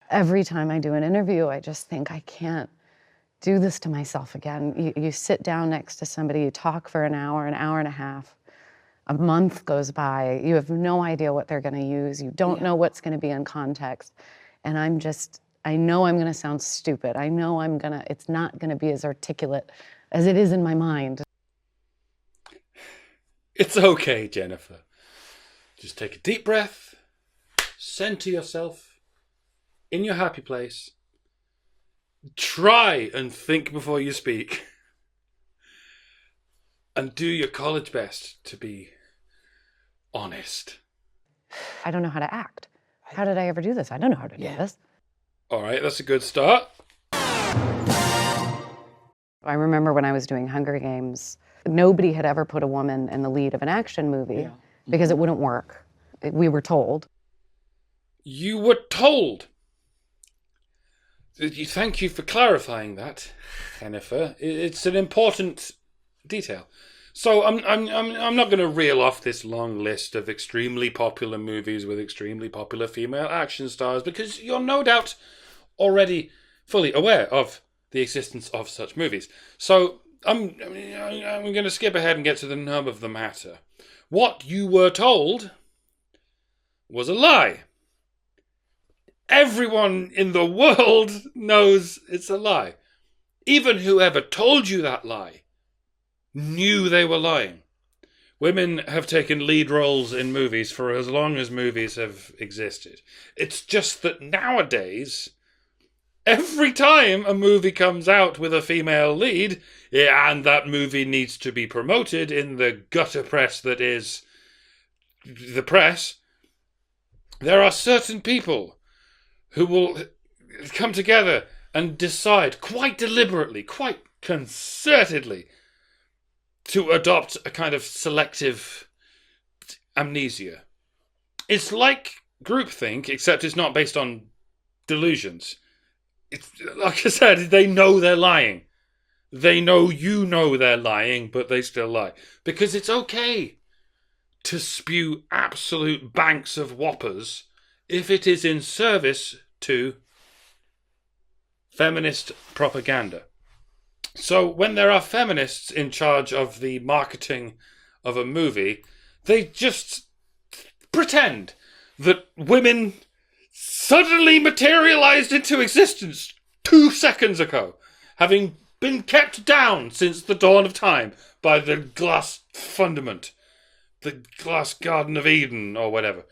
Every time I do an interview, I just think I can't do this to myself again. You sit down next to somebody, you talk for an hour and a half. A month goes by, you have no idea what they're gonna use, you don't know what's gonna be in context. And I know I'm gonna sound stupid. I know it's not gonna be as articulate as it is in my mind. It's okay, Jennifer. Just take a deep breath, center yourself in your happy place. Try and think before you speak. And do your college best to be honest. I don't know how to act. How did I ever do this? I don't know how to do this. All right, that's a good start. I remember when I was doing Hunger Games, nobody had ever put a woman in the lead of an action movie because it wouldn't work. We were told. You were told. Thank you for clarifying that, Jennifer. It's an important detail. So I'm not going to reel off this long list of extremely popular movies with extremely popular female action stars because you're no doubt already fully aware of the existence of such movies. So I'm going to skip ahead and get to the nub of the matter. What you were told was a lie. Everyone in the world knows it's a lie. Even whoever told you that lie knew they were lying. Women have taken lead roles in movies for as long as movies have existed. It's just that nowadays, every time a movie comes out with a female lead, and that movie needs to be promoted in the gutter press that is the press, there are certain people who will come together and decide quite deliberately, quite concertedly, to adopt a kind of selective amnesia. It's like groupthink, except it's not based on delusions. It's, like I said, they know they're lying. They know you know they're lying, but they still lie. Because it's okay to spew absolute banks of whoppers if it is in service to feminist propaganda. So when there are feminists in charge of the marketing of a movie, they just pretend that women suddenly materialized into existence 2 seconds ago, having been kept down since the dawn of time by the glass fundament, the glass Garden of Eden, or whatever.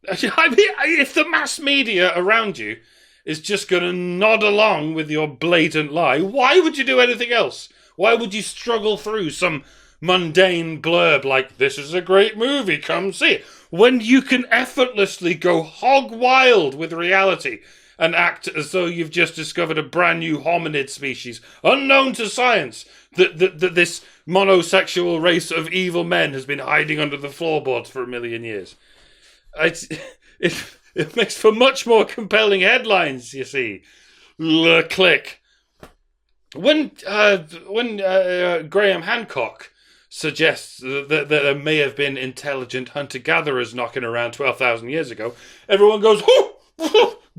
I mean, if the mass media around you is just going to nod along with your blatant lie, why would you do anything else? Why would you struggle through some mundane blurb like, this is a great movie, come see it, when you can effortlessly go hog wild with reality and act as though you've just discovered a brand new hominid species, unknown to science, that this monosexual race of evil men has been hiding under the floorboards for 1 million years. It makes for much more compelling headlines, you see. Click. When Graham Hancock suggests that there may have been intelligent hunter-gatherers knocking around 12,000 years ago, everyone goes,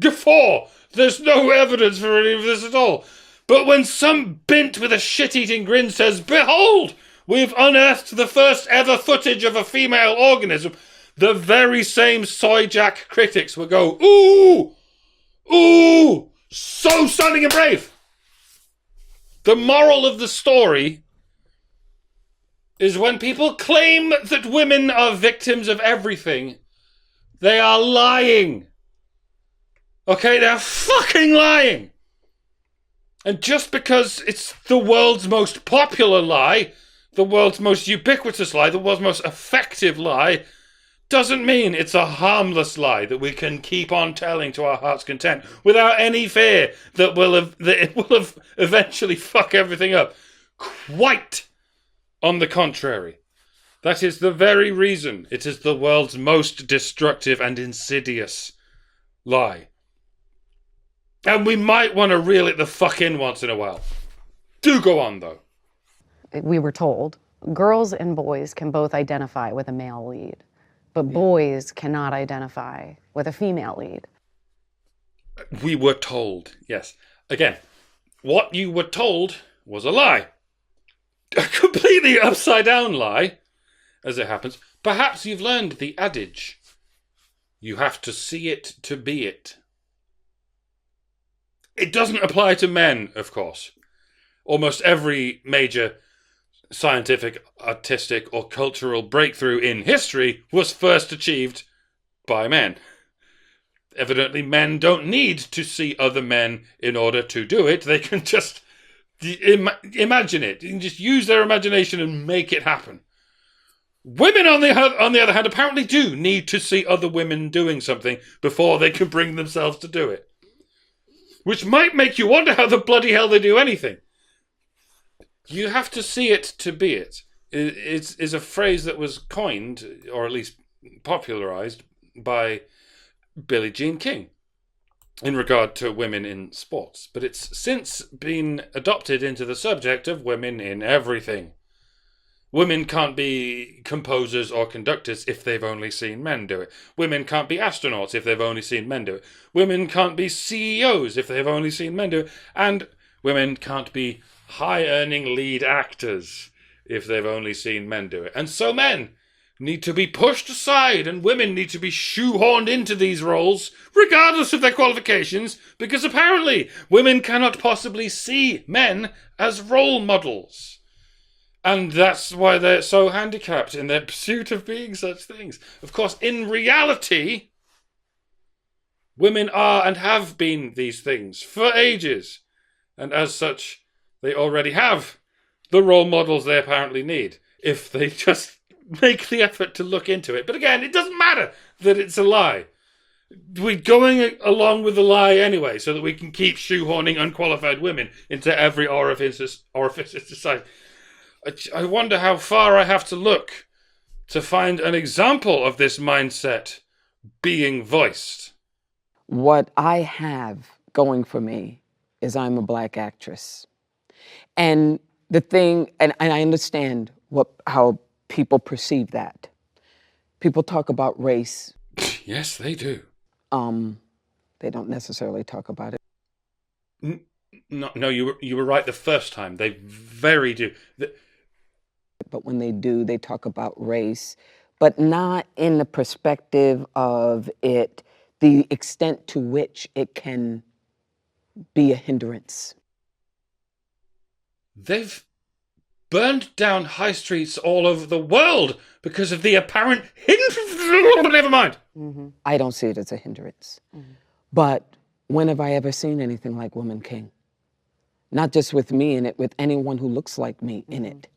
guffaw! There's no evidence for any of this at all. But when some bint with a shit-eating grin says, behold, we've unearthed the first ever footage of a female organism, the very same soy jack critics will go, ooh, so stunning and brave. The moral of the story is when people claim that women are victims of everything, they are lying. Okay, they're fucking lying. And just because it's the world's most popular lie, the world's most ubiquitous lie, the world's most effective lie, doesn't mean it's a harmless lie that we can keep on telling to our heart's content without any fear that it will eventually fuck everything up. Quite on the contrary. That is the very reason it is the world's most destructive and insidious lie. And we might want to reel it the fuck in once in a while. Do go on, though. We were told girls and boys can both identify with a male lead, but boys cannot identify with a female lead. We were told, yes. Again, what you were told was a lie. A completely upside down lie, as it happens. Perhaps you've learned the adage. You have to see it to be it. It doesn't apply to men, of course. Almost every major scientific, artistic, or cultural breakthrough in history was first achieved by men. Evidently, men don't need to see other men in order to do it. They can just imagine it. You can just use their imagination and make it happen. Women, on the other hand, apparently do need to see other women doing something before they can bring themselves to do it. Which might make you wonder how the bloody hell they do anything. You have to see it to be it. It's a phrase that was coined, or at least popularised, by Billie Jean King in regard to women in sports. But it's since been adopted into the subject of women in everything. Women can't be composers or conductors if they've only seen men do it. Women can't be astronauts if they've only seen men do it. Women can't be CEOs if they've only seen men do it. And women can't be high-earning lead actors if they've only seen men do it. And so men need to be pushed aside and women need to be shoehorned into these roles, regardless of their qualifications, because apparently women cannot possibly see men as role models. And that's why they're so handicapped in their pursuit of being such things. Of course, in reality, women are and have been these things for ages. And as such, they already have the role models they apparently need, if they just make the effort to look into it. But again, it doesn't matter that it's a lie. We're going along with the lie anyway, so that we can keep shoehorning unqualified women into every orifice of society. I wonder how far I have to look to find an example of this mindset being voiced. What I have going for me is I'm a Black actress. And the thing, and I understand how people perceive that. People talk about race. Yes, they do. They don't necessarily talk about it. No, you were right the first time. They very do. But when they do, they talk about race, but not in the perspective of it, the extent to which it can be a hindrance. They've burned down high streets all over the world because of the apparent hindrance. Never mind. Mm-hmm. I don't see it as a hindrance. Mm-hmm. But when have I ever seen anything like Woman King? Not just with me in it, with anyone who looks like me in it.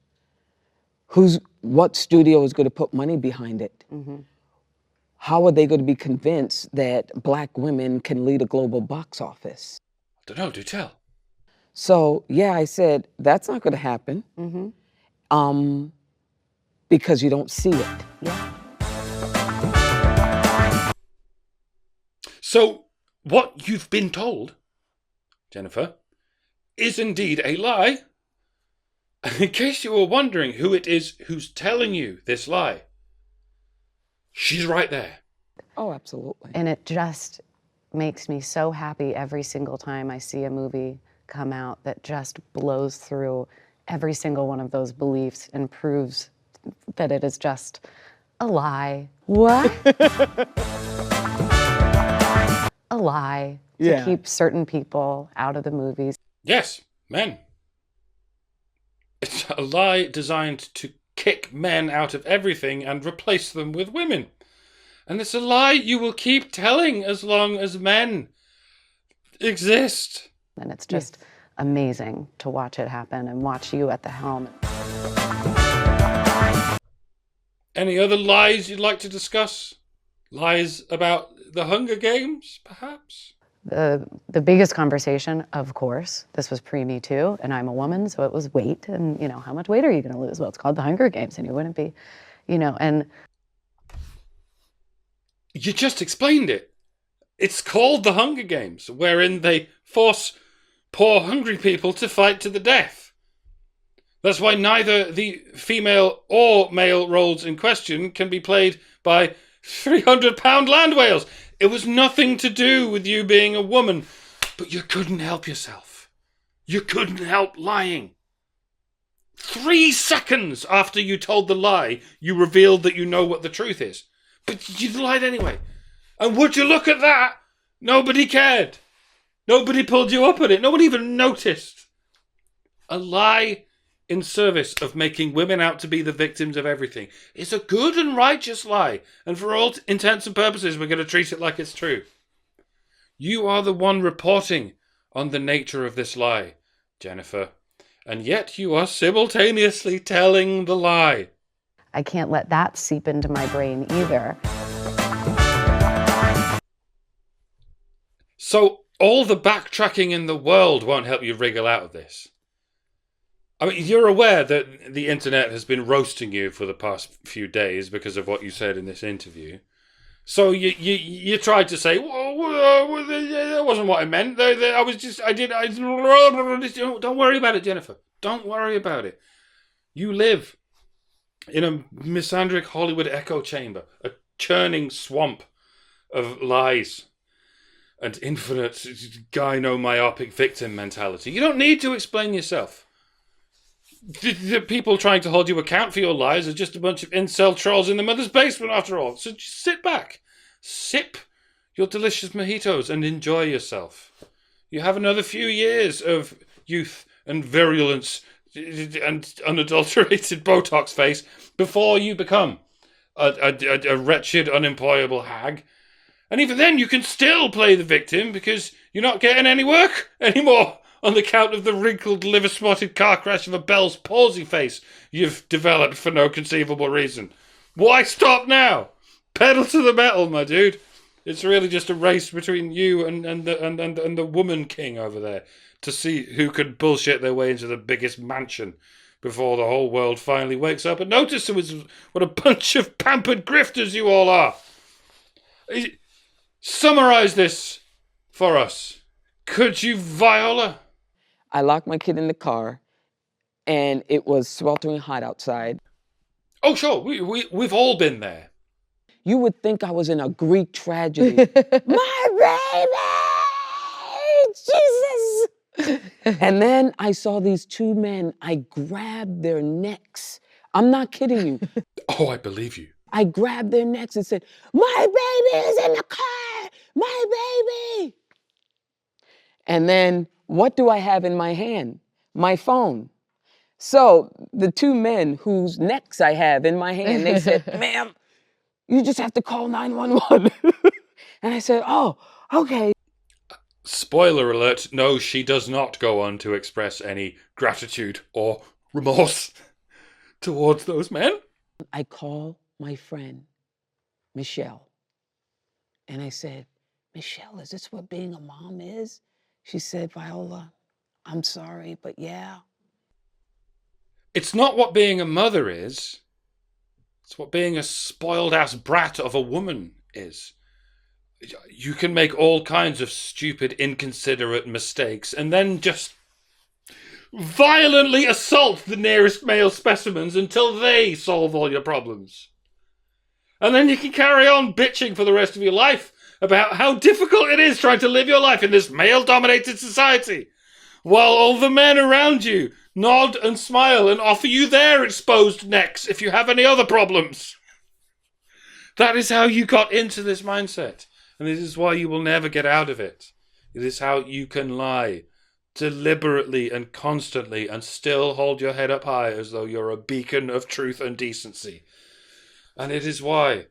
What studio is going to put money behind it? Mm-hmm. How are they going to be convinced that Black women can lead a global box office? I don't know, do tell. So, yeah, I said, that's not going to happen. Mm-hmm. Because you don't see it. Yeah. So, what you've been told, Jennifer, is indeed a lie. In case you were wondering who it is who's telling you this lie, she's right there. Oh, absolutely. And it just makes me so happy every single time I see a movie come out that just blows through every single one of those beliefs and proves that it is just a lie. What? A lie to keep certain people out of the movies. Yes, men. It's a lie designed to kick men out of everything and replace them with women. And it's a lie you will keep telling as long as men exist. And it's just amazing to watch it happen and watch you at the helm. Any other lies you'd like to discuss? Lies about the Hunger Games, perhaps? The biggest conversation, of course, this was pre-Me Too, and I'm a woman, so it was weight, and, how much weight are you going to lose? Well, it's called the Hunger Games, and you wouldn't be, and... You just explained it. It's called the Hunger Games, wherein they force poor, hungry people to fight to the death. That's why neither the female or male roles in question can be played by 300-pound land whales. It was nothing to do with you being a woman, but you couldn't help yourself. You couldn't help lying. 3 seconds after you told the lie, you revealed that you know what the truth is. But you lied anyway. And would you look at that? Nobody cared. Nobody pulled you up on it. No one even noticed. A lie in service of making women out to be the victims of everything is a good and righteous lie. And for all intents and purposes, we're going to treat it like it's true. You are the one reporting on the nature of this lie, Jennifer. And yet you are simultaneously telling the lie. I can't let that seep into my brain either. So all the backtracking in the world won't help you wriggle out of this. I mean, you're aware that the internet has been roasting you for the past few days because of what you said in this interview. So you tried to say, well, that wasn't what I meant. Don't worry about it, Jennifer. Don't worry about it. You live in a misandric Hollywood echo chamber, a churning swamp of lies and infinite gyno-myopic victim mentality. You don't need to explain yourself. The people trying to hold you account for your lies are just a bunch of incel trolls in the mother's basement after all. So just sit back, sip your delicious mojitos and enjoy yourself. You have another few years of youth and virulence and unadulterated Botox face before you become a wretched, unemployable hag. And even then, you can still play the victim because you're not getting any work anymore on account of the wrinkled, liver-spotted car crash of a Bell's palsy face you've developed for no conceivable reason. Why stop now? Pedal to the metal, my dude. It's really just a race between you and the woman king over there to see who can bullshit their way into the biggest mansion before the whole world finally wakes up and notices what a bunch of pampered grifters you all are. Summarize this for us. Could you, Viola? I locked my kid in the car, and it was sweltering hot outside. Oh, sure. We've all been there. You would think I was in a Greek tragedy. My baby! Jesus! And then I saw these 2 men. I grabbed their necks. I'm not kidding you. Oh, I believe you. I grabbed their necks and said, my baby is in the car! My baby! And then what do I have in my hand? My phone. So the 2 men whose necks I have in my hand, they said, ma'am, you just have to call 911. And I said, oh, okay. Spoiler alert, no, she does not go on to express any gratitude or remorse towards those men. I call my friend, Michelle. And I said, Michelle, is this what being a mom is? She said, Viola, I'm sorry, but yeah. It's not what being a mother is. It's what being a spoiled-ass brat of a woman is. You can make all kinds of stupid, inconsiderate mistakes and then just violently assault the nearest male specimens until they solve all your problems. And then you can carry on bitching for the rest of your life about how difficult it is trying to live your life in this male-dominated society, while all the men around you nod and smile and offer you their exposed necks if you have any other problems. That is how you got into this mindset, and this is why you will never get out of it. It is how you can lie deliberately and constantly and still hold your head up high as though you're a beacon of truth and decency. And it is why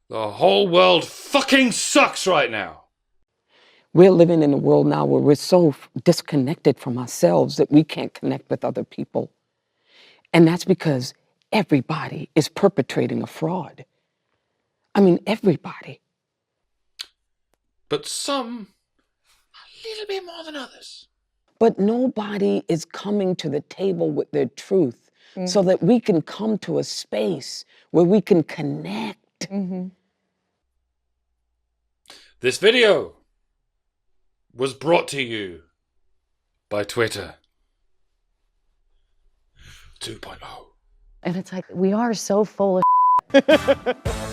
the whole world fucking sucks right now. We're living in a world now where we're so disconnected from ourselves that we can't connect with other people. And that's because everybody is perpetrating a fraud. I mean, everybody. But some, a little bit more than others. But nobody is coming to the table with their truth so that we can come to a space where we can connect. Mm-hmm. This video was brought to you by Twitter 2.0. And it's like, we are so full of